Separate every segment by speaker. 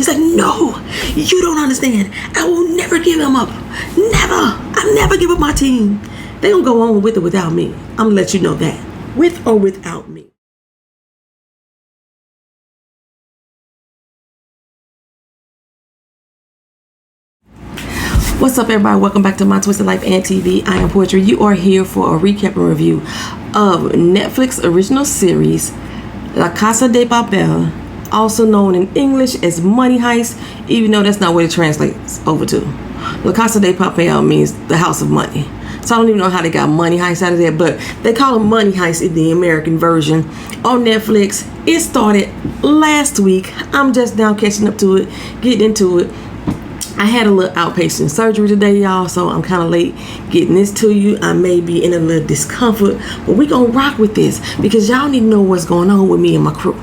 Speaker 1: He's like, no, you don't understand. I will never give him up. Never. I never give up my team. They gonna go on with it without me. I'm gonna let you know that. With or without me. What's up, everybody? Welcome back to My Twisted Life and TV. I am Poetry. You are here for a recap and review of Netflix original series La Casa de Papel, also known in English as Money Heist, even though that's not what it translates over to. La Casa de Papel means the house of money. So I don't even know how they got Money Heist out of there, but they call it Money Heist in the American version on Netflix. It started last week. I'm just now catching up to it, getting into it. I had a little outpatient surgery today, y'all, so I'm kind of late getting this to you. I may be in a little discomfort, but we gonna rock with this because y'all need to know what's going on with me and my crew.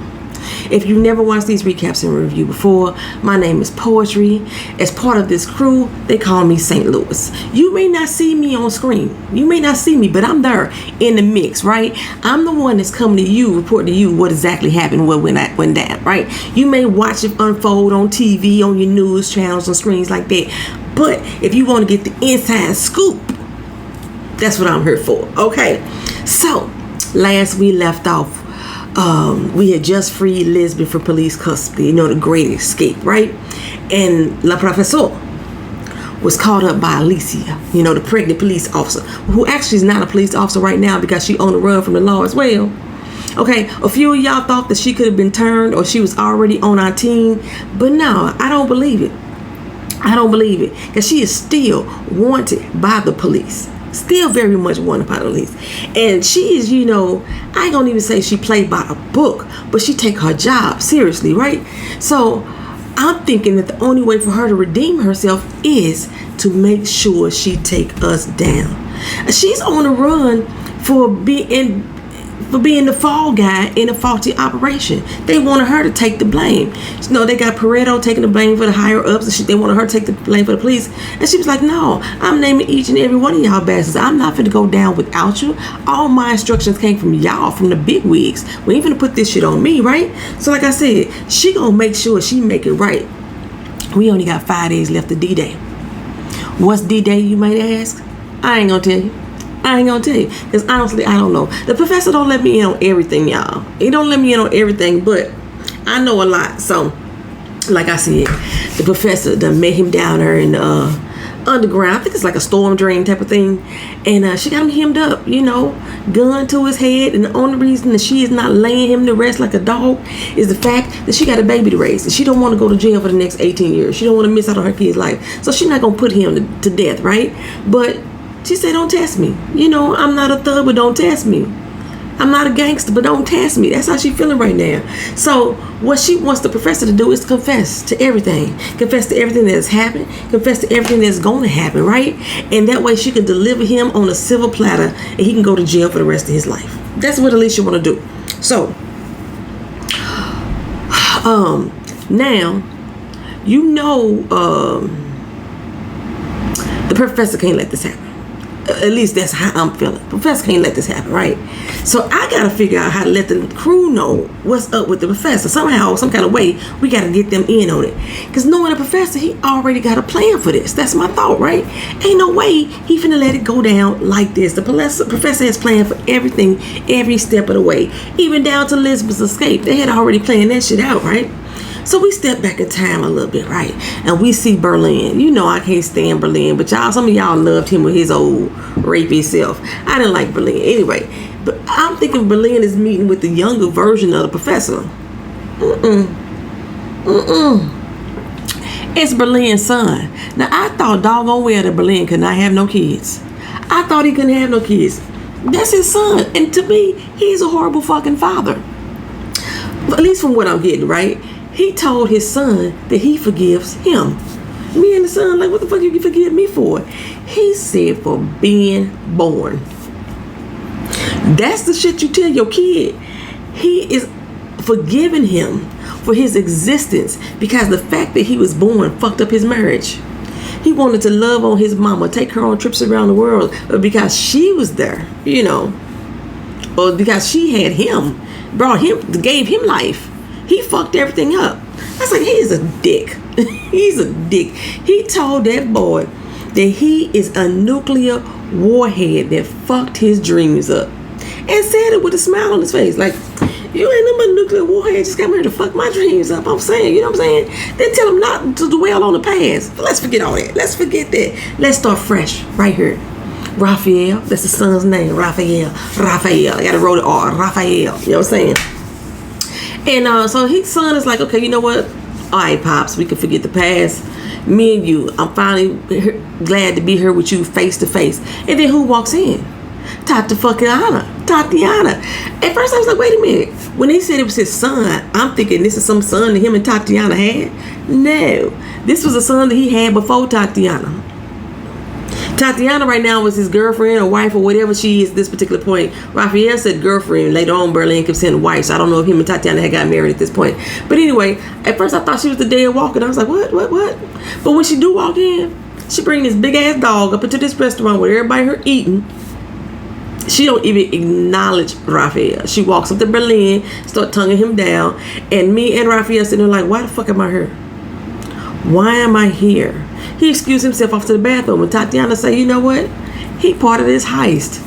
Speaker 1: If you never watched these recaps and review before, my name is Poetry. As part of this crew, they call me St. Louis. You may not see me on screen. You may not see me, but I'm there in the mix, right? I'm the one that's coming to you, reporting to you what exactly happened, what went down, right? You may watch it unfold on TV, on your news channels, on screens like that. But if you want to get the inside scoop, that's what I'm here for, okay? So, last we left off, we had just freed Lisbon from police custody, you know, the great escape, right? And La Professor was caught up by Alicia, you know, the pregnant police officer, who actually is not a police officer right now because she on the run from the law as well. Okay, a few of y'all thought that she could have been turned or she was already on our team, but no, I don't believe it. I don't believe it because she is still wanted by the police. Still very much wanted by the police. And she is, you know, I ain't gonna even say she played by a book, but she take her job seriously, right? So I'm thinking that the only way for her to redeem herself is to make sure she take us down. She's on the run for being the fall guy in a faulty operation. They wanted her to take the blame. You know, they got Pareto taking the blame for the higher ups, and they wanted her to take the blame for the police. And she was like, no, I'm naming each and every one of y'all bastards. I'm not finna go down without you. All my instructions came from y'all, from the big wigs. We ain't finna put this shit on me, right? So like I said, she gonna make sure she make it right. We only got 5 days left of D-Day. What's D-Day, you might ask? I ain't gonna tell you. I ain't gonna tell you, because honestly, I don't know. The professor don't let me in on everything, y'all. He don't let me in on everything, but I know a lot. So, like I said, the professor done met him down there in the underground. I think it's like a storm drain type of thing. And she got him hemmed up, you know, gun to his head. And the only reason that she is not laying him to rest like a dog is the fact that she got a baby to raise. And she don't want to go to jail for the next 18 years. She don't want to miss out on her kid's life. So she's not going to put him to death, right? But she said, don't test me. You know, I'm not a thug, but don't test me. I'm not a gangster, but don't test me. That's how she's feeling right now. So what she wants the professor to do is confess to everything. Confess to everything that has happened. Confess to everything that's going to happen, right? And that way she can deliver him on a silver platter and he can go to jail for the rest of his life. That's what Alicia want to do. So, now, you know, the professor can't let this happen. At least that's how I'm feeling. Professor can't let this happen, right? So I gotta figure out how to let the crew know what's up with the professor. Somehow, some kind of way, we gotta get them in on it. Because knowing the professor, he already got a plan for this. That's my thought, right? Ain't no way he finna let it go down like this. The professor has planned for everything, every step of the way. Even down to Lisbon's escape. They had already planned that shit out, right? So we step back in time a little bit, right? And we see Berlin. You know I can't stand Berlin, but y'all, some of y'all loved him with his old rapey self. I didn't like Berlin. Anyway, but I'm thinking Berlin is meeting with the younger version of the professor. It's Berlin's son. Now, I thought doggone well that Berlin could not have no kids. I thought he couldn't have no kids. That's his son. And to me, he's a horrible fucking father. At least from what I'm getting, right? He told his son that he forgives him. Me and the son, like, what the fuck you forgive me for? He said for being born. That's the shit you tell your kid. He is forgiving him for his existence because the fact that he was born fucked up his marriage. He wanted to love on his mama, take her on trips around the world, but because she was there, you know, or because she had him, brought him, gave him life, he fucked everything up. I was like, he is a dick. He's a dick. He told that boy that he is a nuclear warhead that fucked his dreams up. And said it with a smile on his face. Like, you ain't no nuclear warhead, just got me here to fuck my dreams up. I'm saying, you know what I'm saying? Then tell him not to dwell on the past. But let's forget all that. Let's forget that. Let's start fresh right here. Raphael, that's the son's name. Raphael. I gotta roll it R. Raphael. You know what I'm saying? And so his son is like, okay, you know what? All right, Pops, we can forget the past. Me and you, I'm finally glad to be here with you face to face. And then who walks in? Tatiana. At first I was like, wait a minute. When they said it was his son, I'm thinking this is some son that him and Tatiana had. No, this was a son that he had before Tatiana. Tatiana right now was his girlfriend or wife or whatever she is at this particular point. Raphael said girlfriend. Later on, Berlin kept saying wife. So I don't know if him and Tatiana had got married at this point. But anyway, at first I thought she was the dead walking. I was like, what? But when she do walk in, she bring this big ass dog up into this restaurant where everybody here eating. She don't even acknowledge Raphael. She walks up to Berlin, start tonguing him down. And me and Raphael sitting there like, why the fuck am I here? Why am I here? He excused himself off to the bathroom, and Tatiana say, you know what? He part of this heist.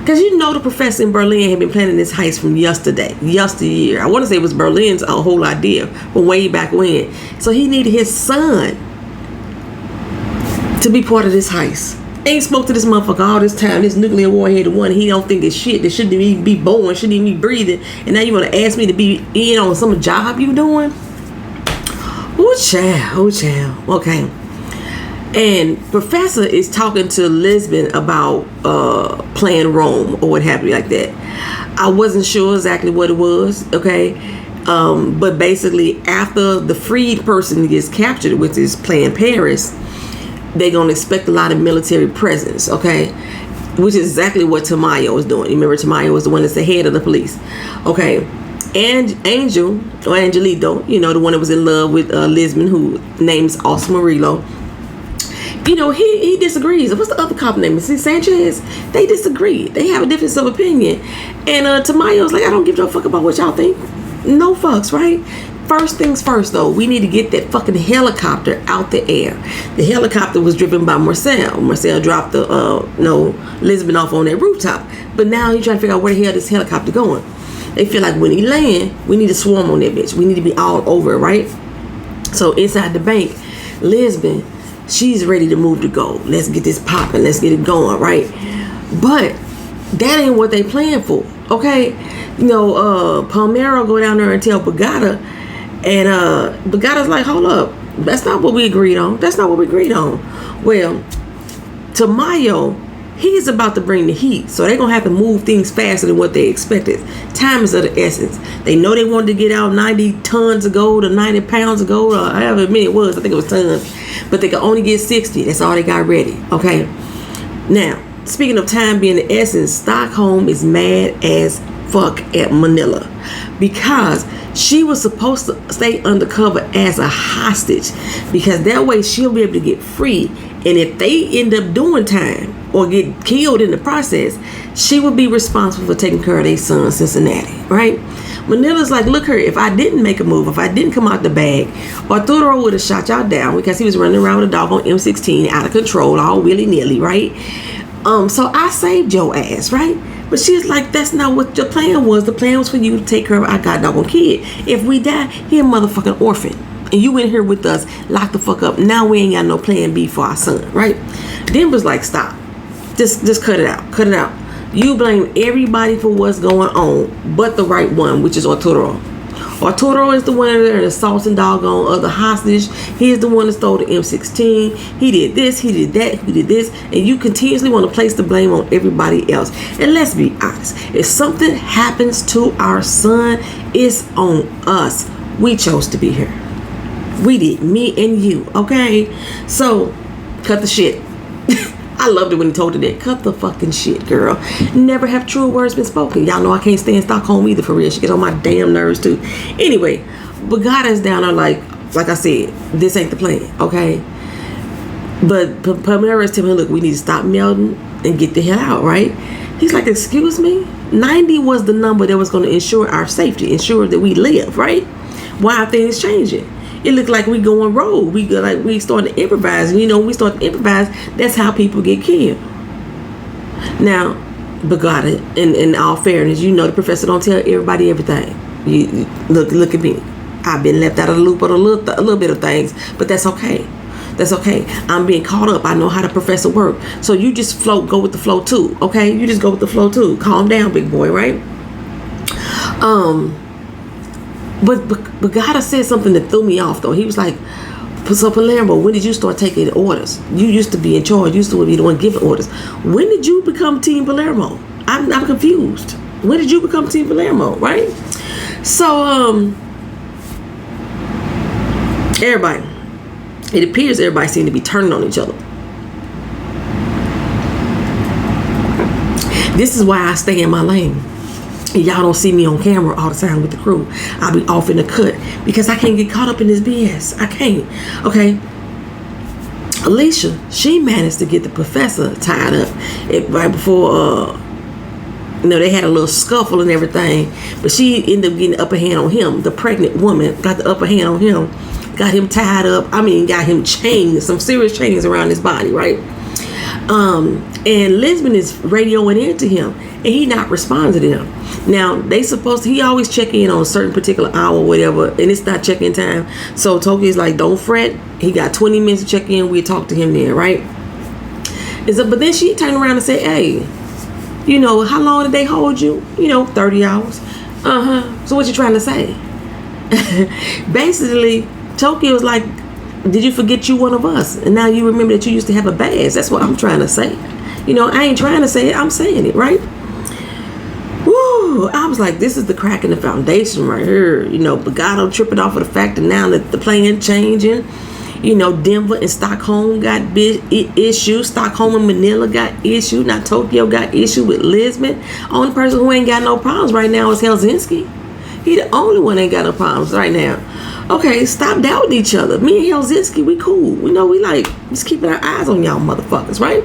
Speaker 1: Because you know the professor in Berlin had been planning this heist from yesteryear. I want to say it was Berlin's whole idea from way back when. So he needed his son to be part of this heist. Ain't spoke to this motherfucker all this time. This nuclear warhead, the one he don't think is shit. That shouldn't even be born, shouldn't even be breathing. And now you want to ask me to be in on some job you doing? Oh child. Okay. And Professor is talking to Lisbon about playing Rome or what have you like that. I wasn't sure exactly what it was, okay? But basically, after the freed person gets captured, which is playing Paris, they're going to expect a lot of military presence, okay? Which is exactly what Tamayo was doing. You remember Tamayo was the one that's the head of the police, okay? And Angel, or Angelito, you know, the one that was in love with Lisbon, who name's Osmarillo, you know, he disagrees. What's the other cop name? Is it Sanchez? They disagree. They have a difference of opinion. And Tamayo's like, I don't give a fuck about what y'all think. No fucks, right? First things first, though, we need to get that fucking helicopter out the air. The helicopter was driven by Marcel. Marcel dropped the Lisbon off on that rooftop. But now he's trying to figure out where the hell this helicopter going. They feel like when he land, we need to swarm on that bitch. We need to be all over it, right? So inside the bank, Lisbon, she's ready to move to go. Let's get this popping. Let's get it going, right? But that ain't what they plan for, okay? You know, Palmero go down there and tell Bagata, and Bagata's like, hold up. That's not what we agreed on. Well, Tamayo, he's about to bring the heat, so they're gonna have to move things faster than what they expected. Time is of the essence. They know they wanted to get out 90 tons of gold or 90 pounds of gold, or however many it was. I think it was tons, but they could only get 60. That's all they got ready. Okay. Now, speaking of time being the essence, Stockholm is mad as fuck at Manila because she was supposed to stay undercover as a hostage, because that way she'll be able to get free. And if they end up doing time or get killed in the process, she would be responsible for taking care of their son, Cincinnati, right? Manila's like, look here, if I didn't make a move, if I didn't come out the bag, Arturo would have shot y'all down because he was running around with a dog on M16 out of control, all willy-nilly, right? So I saved your ass, right? But she's like, that's not what your plan was. The plan was for you to take care of our goddamn kid. If we die, he a motherfucking orphan. And you in here with us, lock the fuck up. Now we ain't got no plan B for our son, right? Denver's like, stop. Just cut it out. You blame everybody for what's going on, but the right one, which is Arturo. Arturo is the one that assaulting doggone other hostage. He's the one that stole the M16. He did this, he did that, he did this. And you continuously want to place the blame on everybody else. And let's be honest. If something happens to our son, it's on us. We chose to be here. We did, me and you, okay? So, cut the shit. I loved it when he told her that. Cut the fucking shit, girl. Never have true words been spoken. Y'all know I can't stand Stockholm either, for real. She gets on my damn nerves, too. Anyway, Bagata's down there like I said, this ain't the plan, okay? But Palmera is telling me, look, we need to stop melding and get the hell out, right? He's like, excuse me? 90 was the number that was going to ensure our safety, ensure that we live, right? Why are things changing? It looked like we going rogue. We starting to improvise. And when we start to improvise, that's how people get killed. Now, but God, in all fairness, the professor don't tell everybody everything. You look at me. I've been left out of the loop on a little bit of things, but that's okay. That's okay. I'm being caught up. I know how the professor work. So you just go with the flow too. Okay, you just go with the flow too. Calm down, big boy. Right? But God has said something that threw me off though. He was like, so Palermo, when did you start taking orders? You used to be in charge. You used to be the one giving orders. When did you become Team Palermo? I'm confused. When did you become Team Palermo? Right? So everybody. It appears everybody seems to be turning on each other. This is why I stay in my lane. And y'all don't see me on camera all the time with the crew. I'll be off in the cut because I can't get caught up in this BS. I can't. Okay. Alicia, she managed to get the professor tied up right before they had a little scuffle and everything. But she ended up getting the upper hand on him. The pregnant woman got the upper hand on him. Got him tied up. Got him chained, some serious chains around his body, right? And Lisbon is radioing into him, and he not responding to them. Now he always check in on a certain particular hour or whatever, and it's not check-in time. So Tokyo's like, don't fret. He got 20 minutes to check in. We'll talk to him then, right? But then she turned around and said, hey, how long did they hold you? 30 hours. So what you trying to say? Basically, Tokyo was like, did you forget you one of us? And now you remember that you used to have a badge. That's what I'm trying to say. I ain't trying to say it. I'm saying it, right? Woo! I was like, this is the crack in the foundation right here. Bogado tripping off of the fact that now that the plan changing. Denver and Stockholm got issues. Stockholm and Manila got issues. Now Tokyo got issue with Lisbon. Only person who ain't got no problems right now is Helsinki. He the only one ain't got no problems right now. Okay, stop doubting each other. Me and Helsinki, we cool. We like just keeping our eyes on y'all motherfuckers, right?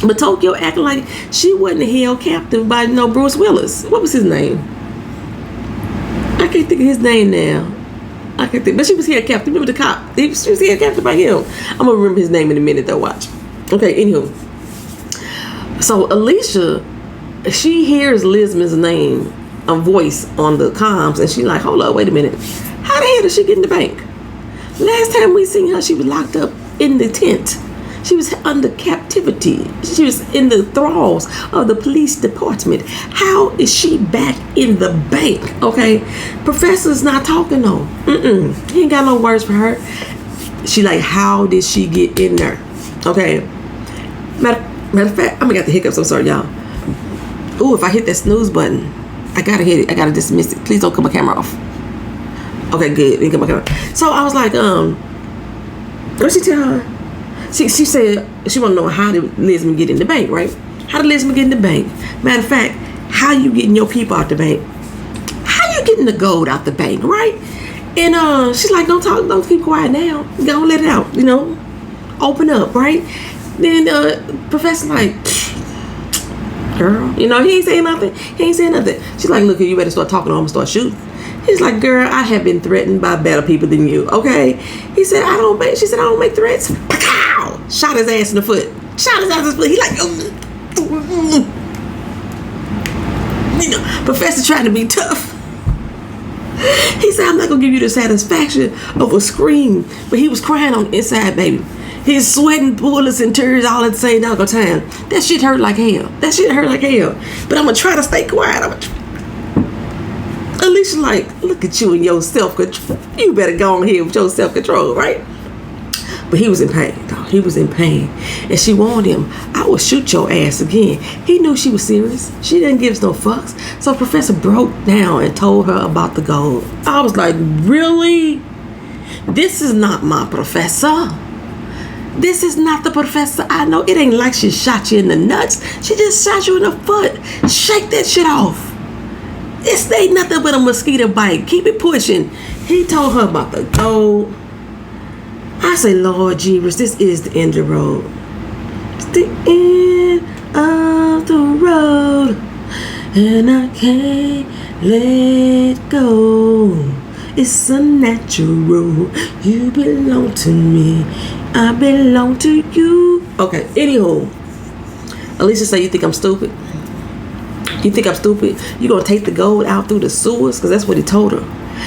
Speaker 1: But Tokyo acting like she wasn't held captive by Bruce Willis. What was his name? I can't think of his name now. But she was held captive. Remember the cop? She was held captive by him. I'm gonna remember his name in a minute though. Watch. Okay, anywho. So Alicia, she hears Lisbon's name, a voice on the comms, and she like, hold up, wait a minute. How the hell did she get in the bank? Last time we seen her, she was locked up in the tent. She was under captivity. She was in the thralls of the police department. How is she back in the bank? Okay, professor's not talking though. He ain't got no words for her. She like, how did she get in there? Okay. Matter of fact, I'm gonna get the hiccups. I'm sorry, y'all. Ooh, if I hit that snooze button, I gotta hit it. I gotta dismiss it. Please don't cut my camera off. Okay, good. Didn't cut my camera. So I was like, what she tell her? She said she want to know how did Lisbon get in the bank, right? How did Lisbon get in the bank? Matter of fact, how you getting your people out the bank? How you getting the gold out the bank, right? And she's like, don't keep quiet now. Go let it out, open up, right? Then professor like, girl, he ain't saying nothing. He ain't saying nothing. She's like, look, you better start talking or I'm gonna start shooting. He's like, girl, I have been threatened by better people than you, okay? She said, I don't make threats. Pow! Shot his ass in the foot. He like, professor trying to be tough. He said, I'm not gonna give you the satisfaction of a scream. But he was crying on the inside, baby. He's sweating bullets and tears all at the same time. That shit hurt like hell. But I'm gonna try to stay quiet. Alicia like, look at you and your self-control. You better go on here with your self-control, right? But he was in pain, dog. He was in pain. And she warned him, I will shoot your ass again. He knew she was serious. She didn't give us no fucks. So Professor broke down and told her about the gold. I was like, really? This is not my professor. This is not the professor I know. It ain't like she shot you in the nuts. She just shot you in the foot. Shake that shit off. This ain't nothing but a mosquito bite. Keep it pushing. He told her about the gold. I say, Lord Jesus, this is the end of the road. It's the end of the road. And I can't let go. It's unnatural. You belong to me. I belong to you. Okay, anywho. Alicia said, you think I'm stupid? You think I'm stupid? You gonna take the gold out through the sewers? Because that's what he told her.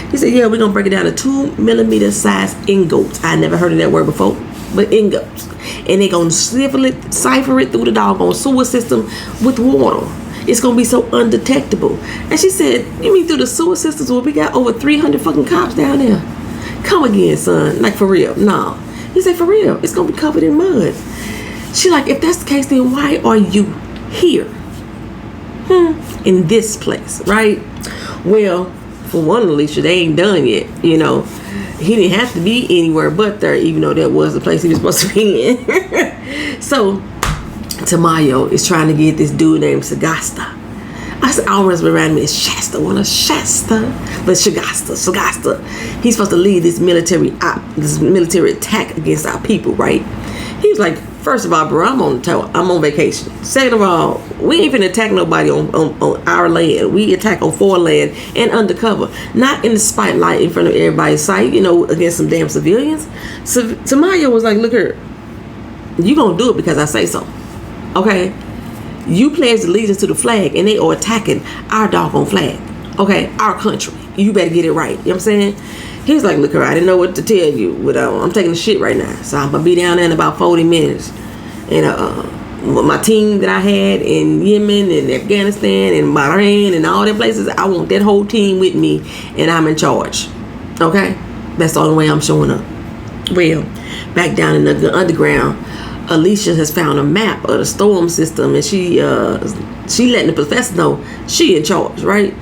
Speaker 1: He said, yeah, we're gonna break it down to 2mm size ingots. I never heard of that word before, but ingots. And they gonna cipher it through the doggone sewer system with water. It's gonna be so undetectable. And she said, you mean through the sewer systems where we got over 300 fucking cops down there? Come again, son. Like, for real. No. He said, for real. It's gonna be covered in mud. She like, if that's the case, then why are you here? In this place, right? Well, for one, Alicia, they ain't done yet. You know, he didn't have to be anywhere but there, even though that was the place he was supposed to be in. So Tamayo is trying to get this dude named Sagasta. I said, always around me is Shasta, but Sagasta. He's supposed to lead this military attack against our people, right? He was like, first of all, bro, I'm on vacation. Second of all, we ain't finna attack nobody on our land. We attack on foreign land and undercover, not in the spotlight in front of everybody's sight, you know, against some damn civilians. So Tamayo was like, look here, you gonna do it because I say so, okay? You pledged allegiance to the flag, and they are attacking our doggone flag, okay? Our country. You better get it right. You know what I'm saying? He's like, look, I didn't know what to tell you, but I'm taking the shit right now. So I'm going to be down there in about 40 minutes. And with my team that I had in Yemen and Afghanistan and Bahrain and all them places, I want that whole team with me, and I'm in charge. Okay? That's the only way I'm showing up. Well, back down in the underground, Alicia has found a map of the storm system, and she letting the professor know she in charge, right?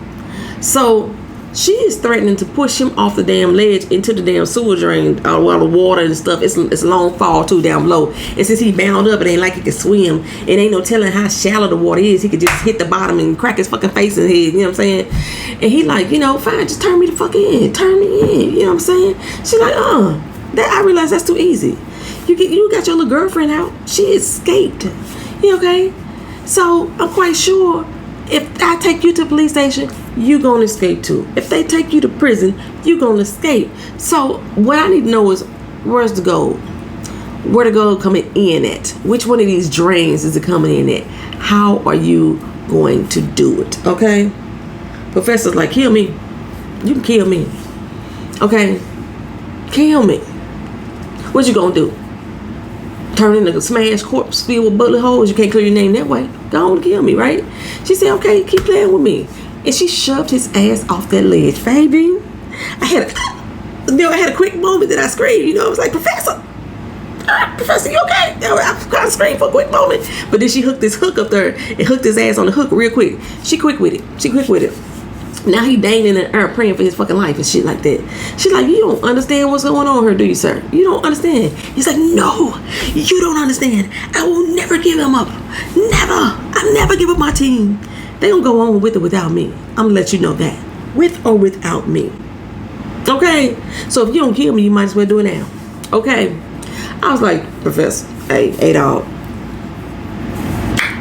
Speaker 1: So she is threatening to push him off the damn ledge into the damn sewer drain, all the water and stuff. It's a long fall too down below. And since he bound up, it ain't like he can swim. It ain't no telling how shallow the water is. He could just hit the bottom and crack his fucking face and head. You know what I'm saying? And he like, you know, fine, just turn me the fuck in. Turn me in. You know what I'm saying? She like, that I realize that's too easy. You got your little girlfriend out. She escaped. You okay? So I'm quite sure if I take you to the police station, you gonna escape too. If they take you to prison, you gonna escape. So what I need to know is, where's the gold? Where the gold coming in at? Which one of these drains is it coming in at? How are you going to do it? Okay? Professor's like, kill me. You can kill me. Okay? Kill me. What you gonna do? Turn into a smashed corpse filled with bullet holes? You can't clear your name that way. Go on and kill me, right? She said, okay, keep playing with me. And she shoved his ass off that ledge, baby. I had a quick moment that I screamed. You know, I was like, Professor, you okay? I kind of screamed for a quick moment. But then she hooked this hook up there and hooked his ass on the hook real quick. She quick with it. Now he dangling in the air praying for his fucking life and shit like that. She's like, you don't understand what's going on here, do you, sir? You don't understand. He's like, no, you don't understand. I will never give him up. Never. I'll never give up my team. They gonna go on with it without me. I'm gonna let you know that. With or without me. Okay? So if you don't kill me, you might as well do it now. Okay? I was like, Professor, hey dog.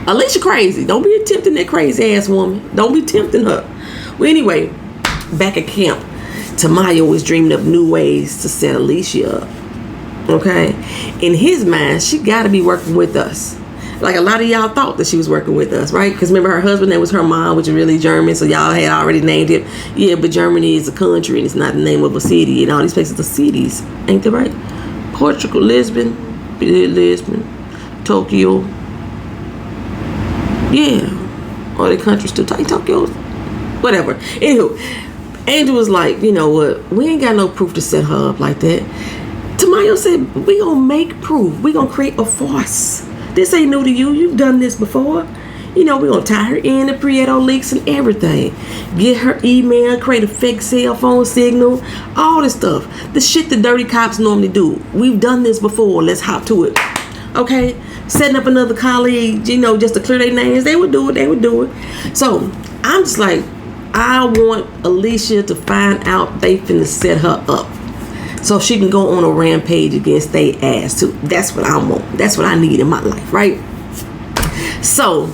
Speaker 1: Alicia crazy. Don't be tempting that crazy ass woman. Don't be tempting her. Well, anyway, back at camp, Tamayo was dreaming up new ways to set Alicia up. Okay? In his mind, she got to be working with us. Like a lot of y'all thought that she was working with us, right? Because remember, her husband name was her mom, which is really German, so y'all had already named him. Yeah, but Germany is a country, and it's not the name of a city. And all these places are cities. Ain't that right? Portugal, Lisbon, Tokyo. Yeah. Or the countries too. Tokyo. Whatever. Anywho, Andrew was like, you know what? We ain't got no proof to set her up like that. Tamayo said, we gonna make proof. We gonna create a farce. This ain't new to you. You've done this before. You know, we're gonna tie her in the Prieto leaks and everything. Get her email, create a fake cell phone signal, all this stuff. The shit the dirty cops normally do. We've done this before. Let's hop to it. Okay? Setting up another colleague, you know, just to clear their names. They would do it. So I'm just like, I want Alicia to find out they finna set her up so she can go on a rampage against they ass too. That's what I want. That's what I need in my life, right? So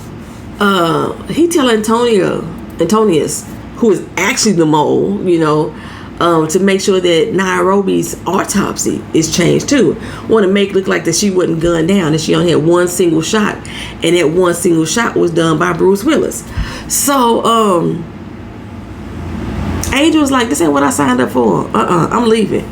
Speaker 1: he tell Antonius, who is actually the mole, you know, to make sure that Nairobi's autopsy is changed too. Want to make it look like that she wasn't gunned down, that she only had one single shot, and that one single shot was done by Bruce Willis. So Angel was like, this ain't what I signed up for. I'm leaving.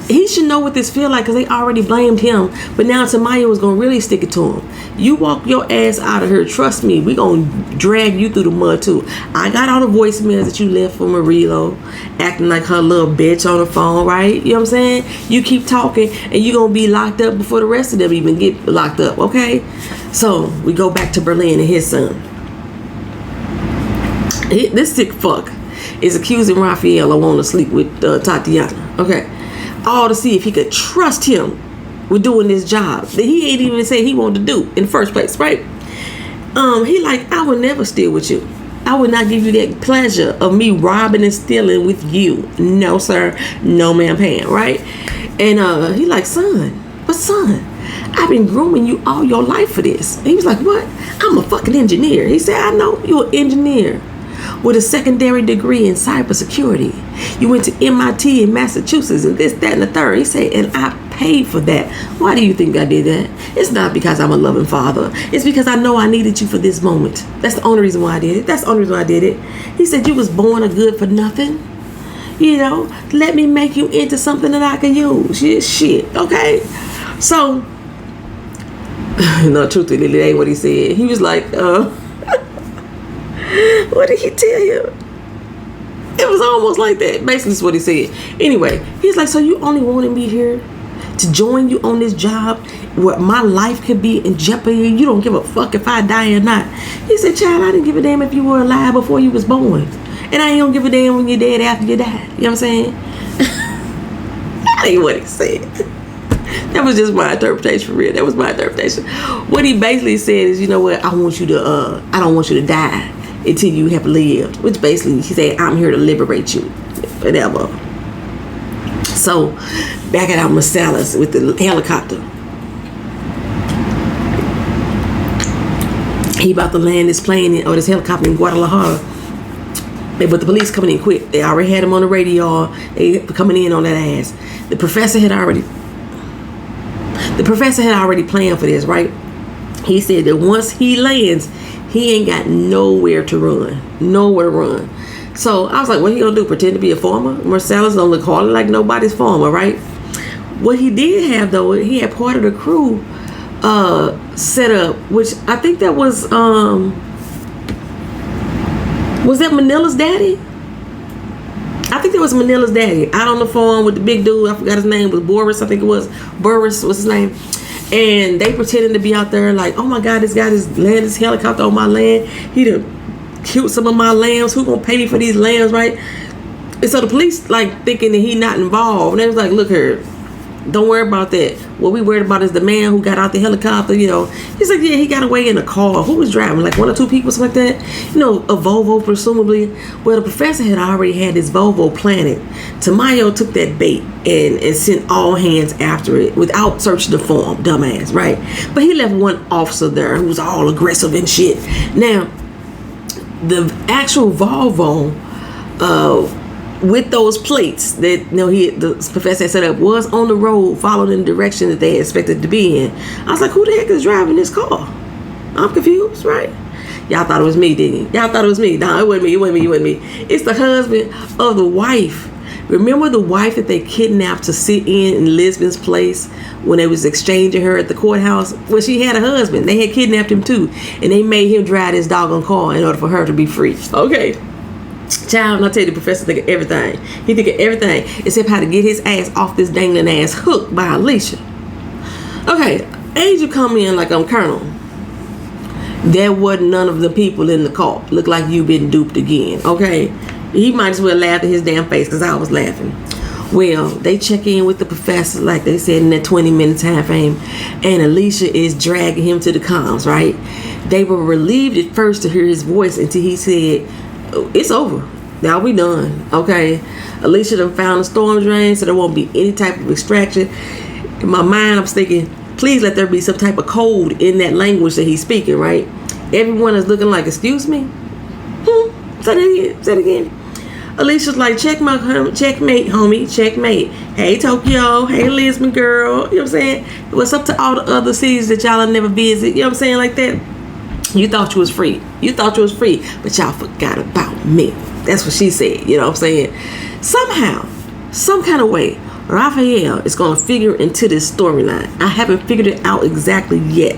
Speaker 1: He should know what this feel like, because they already blamed him. But now Tamaya was going to really stick it to him. You walk your ass out of here. Trust me, we going to drag you through the mud too. I got all the voicemails that you left for Marilo, acting like her little bitch on the phone, right? You know what I'm saying? You keep talking and you going to be locked up before the rest of them even get locked up, okay? So we go back to Berlin and his son. This sick fuck is accusing Raphael of wanting to sleep with Tatiana, okay? All to see if he could trust him with doing this job that he ain't even say he wanted to do in the first place, right? He like, I would never steal with you. I would not give you that pleasure of me robbing and stealing with you. No, sir. No, ma'am, Pam, right? And he like, son, I've been grooming you all your life for this. And he was like, what? I'm a fucking engineer. He said, I know you're an engineer with a secondary degree in cybersecurity. You went to MIT in Massachusetts and this, that, and the third. He said, and I paid for that. Why do you think I did that? It's not because I'm a loving father. It's because I know I needed you for this moment. That's the only reason why I did it. That's the only reason why I did it. He said, you was born a good for nothing. You know, let me make you into something that I can use. Shit, okay? So, no, truthfully, that ain't what he said. He was like, what did he tell you? It was almost like that. Basically, that's what he said. Anyway, he's like, so you only wanted me here to join you on this job where my life could be in jeopardy? You don't give a fuck if I die or not. He said, child, I didn't give a damn if you were alive before you was born. And I ain't gonna give a damn when you're dead after you die. You know what I'm saying? That ain't what he said. That was just my interpretation, for real. That was my interpretation. What he basically said is, you know what, I don't want you to die until you have lived. Which basically, he said, I'm here to liberate you. Whatever. So, back at our Marcellus with the helicopter. He about to land this plane or this helicopter in Guadalajara. But the police coming in quick. They already had him on the radio. They coming in on that ass. The professor had already planned for this, right? He said that once he lands, he ain't got nowhere to run. Nowhere to run. So I was like, what he gonna do? Pretend to be a farmer? Marcellus don't look hardly like nobody's farmer, right? What he did have though, he had part of the crew set up, which I think that was that Manila's daddy? I think that was Manila's daddy. Out on the farm with the big dude, I forgot his name, was Boris, I think it was. Boris was his name. And they pretended to be out there like, oh my God, this guy just landed his helicopter on my land. He done killed some of my lambs. Who gonna pay me for these lambs, right? And so the police like thinking that he not involved. And they was like, look here, don't worry about that. What we worried about is the man who got out the helicopter, you know. He's like, yeah, he got away in a car. Who was driving? Like one or two people, something like that. You know, a Volvo, presumably. Well, the professor had already had his Volvo planted. Tamayo took that bait and sent all hands after it without searching the farm, dumbass, right? But he left one officer there who was all aggressive and shit. Now, the actual Volvo, with those plates that the professor had set up was on the road, followed in the direction that they expected to be in. I was like, who the heck is driving this car? I'm confused, right? Y'all thought it was me, didn't you? Y'all thought it was me. No, it wasn't me. It's the husband of the wife. Remember the wife that they kidnapped to sit in Lisbon's place when they was exchanging her at the courthouse? Well, she had a husband. They had kidnapped him too. And they made him drive this doggone car in order for her to be free. Okay. Child, and I tell you, the professor think of everything. He think of everything except how to get his ass off this dangling ass hook by Alicia. Okay, Angel come in like I'm Colonel. There wasn't none of the people in the car. Look like you been duped again. Okay, he might as well laugh at his damn face because I was laughing. Well, they check in with the professor like they said in that 20-minute time frame, and Alicia is dragging him to the comms. Right? They were relieved at first to hear his voice until he said, it's over. Now we done. Okay. Alicia done found the storm drain, so there won't be any type of extraction. In my mind, I'm thinking, please let there be some type of code in that language that he's speaking, right? Everyone is looking like, excuse me? Say that again. Alicia's like, checkmate, homie, checkmate. Hey, Tokyo. Hey, Lisbon girl. You know what I'm saying? What's up to all the other cities that y'all never visit? You know what I'm saying? Like that. You thought you was free. You thought you was free, but y'all forgot about me. That's what she said. You know what I'm saying? Somehow, some kind of way, Raphael is going to figure into this storyline. I haven't figured it out exactly yet.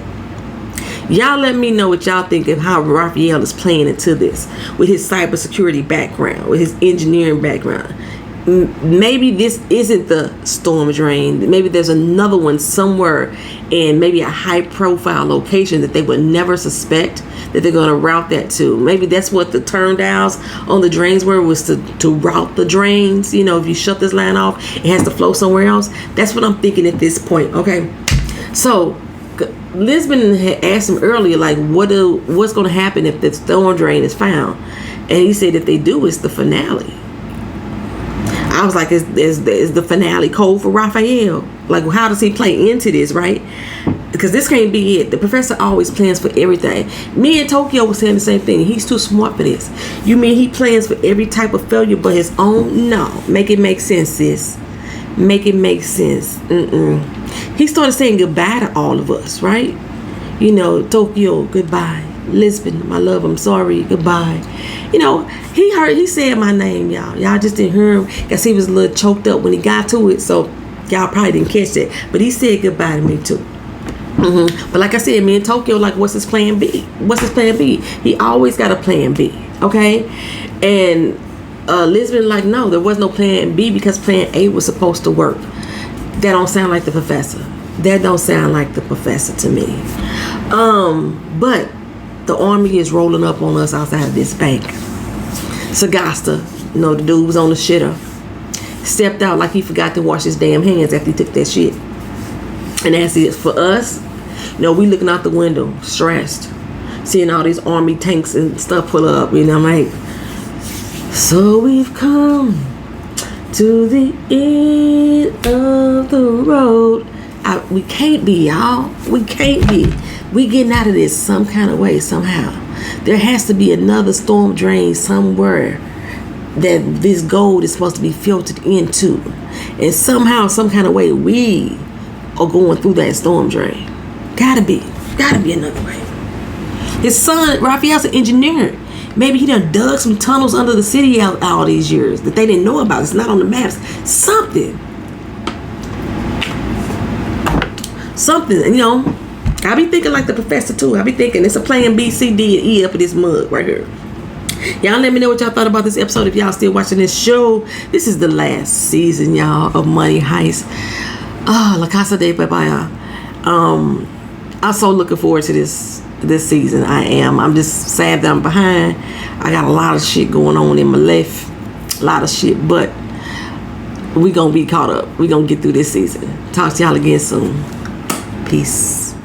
Speaker 1: Y'all let me know what y'all think of how Raphael is playing into this with his cybersecurity background, with his engineering background. Maybe this isn't the storm drain. Maybe there's another one somewhere in maybe a high profile location that they would never suspect that they're going to route that to. Maybe that's what the turn dials on the drains were, was to route the drains. You know, if you shut this line off, it has to flow somewhere else. That's what I'm thinking at this point. Okay, so Lisbon had asked him earlier, like, what's going to happen if the storm drain is found, and he said if they do, it's the finale. I was like, is the finale cold for Raphael? Like, how does he play into this, right? Because this can't be it. The professor always plans for everything. Me and Tokyo was saying the same thing. He's too smart for this. You mean he plans for every type of failure but his own? No. Make it make sense, sis. Make it make sense. He started saying goodbye to all of us, right? You know, Tokyo, goodbye. Lisbon, my love, I'm sorry, goodbye. You know, he said my name, y'all. Y'all just didn't hear him because he was a little choked up when he got to it, so y'all probably didn't catch that. But he said goodbye to me too. But like I said, me and Tokyo, like, what's his plan B? What's his plan B? He always got a plan B, okay? And Lisbon, like, no, there was no plan B because plan A was supposed to work. That don't sound like the professor. That don't sound like the professor to me. But the army is rolling up on us outside of this bank. Sagasta, you know, the dude was on the shitter, stepped out like he forgot to wash his damn hands after he took that shit. And that's it for us. You know, we looking out the window, stressed, seeing all these army tanks and stuff pull up. You know, I'm like, so we've come to the end of the road. We can't be, y'all. We can't be. We getting out of this some kind of way, somehow. There has to be another storm drain somewhere that this gold is supposed to be filtered into. And somehow, some kind of way, we are going through that storm drain. Gotta be another way. His son, Raphael's an engineer. Maybe he done dug some tunnels under the city out all these years that they didn't know about. It's not on the maps. Something, you know. I be thinking like the professor too. I be thinking it's a plan B, C, D, and E up in this mug right here. Y'all let me know what y'all thought about this episode. If y'all still watching this show, this is the last season, y'all, of Money Heist. La Casa de Papel. I'm so looking forward to this season. I am. I'm just sad that I'm behind. I got a lot of shit going on in my life. A lot of shit, but we gonna be caught up. We gonna get through this season. Talk to y'all again soon. Peace.